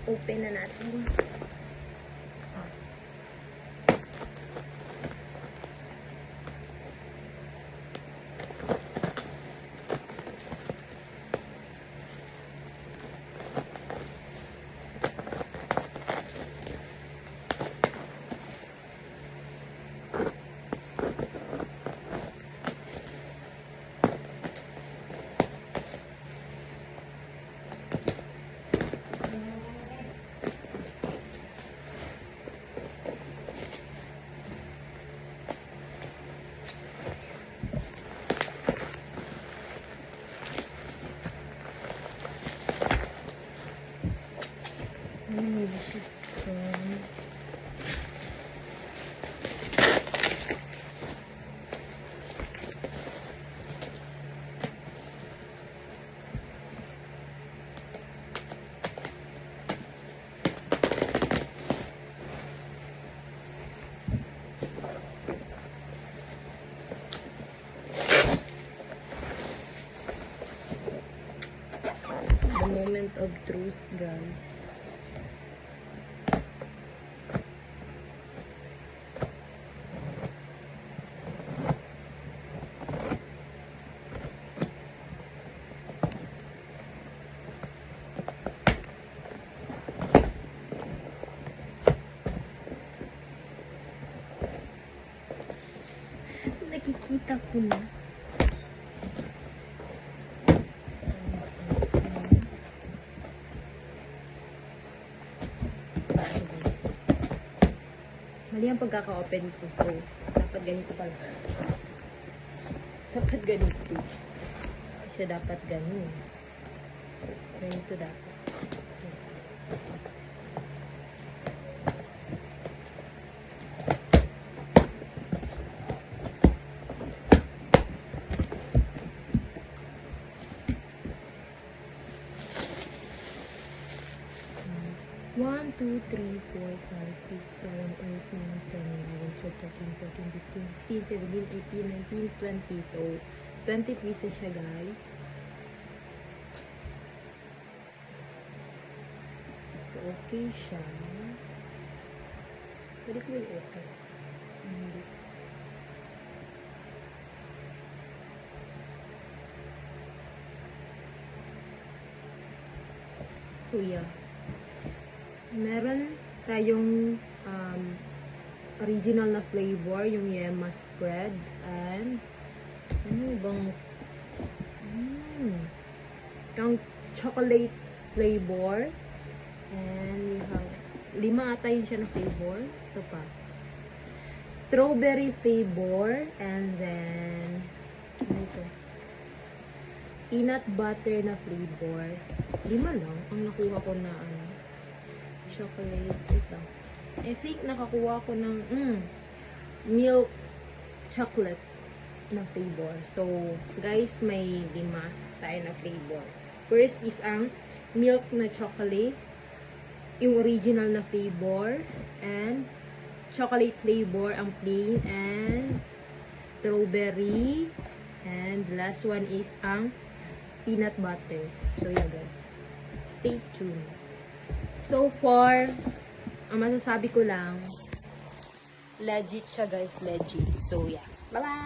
Open na natin. The moment of truth, guys. Nakikita ko na. Mali ang pagkaka-open ko. So, dapat ganito pala. Dapat ganito. Siya dapat ganun. Ganito dapat. 1, 2, 3, 4, 5, 6, 7, 8, 9, 10, 11, 12, 13, 14, 15, 16, 17, 18, 19, 20. So, 20 pieces siya, guys. So, okay siya. Pwede ko yung open. Hindi. So, yeah. Meron tayong original na flavor, yung yema spread, and ano bang yung chocolate flavor, and we have 5 ata yun siya na flavor. Ito pa, strawberry flavor, and then ano ito, peanut butter na flavor. 5 lang ang nakuha ko na chocolate. Ito, I think nakakuha ko ng milk chocolate na flavor. So, guys, may 5 tayo na flavor. First is ang milk na chocolate, yung original na flavor, and chocolate flavor, ang plain, and strawberry, and the last one is ang peanut butter. So, yeah, guys. Stay tuned. So far, ang masasabi ko lang, legit siya, guys, legit. So, yeah. Bye-bye!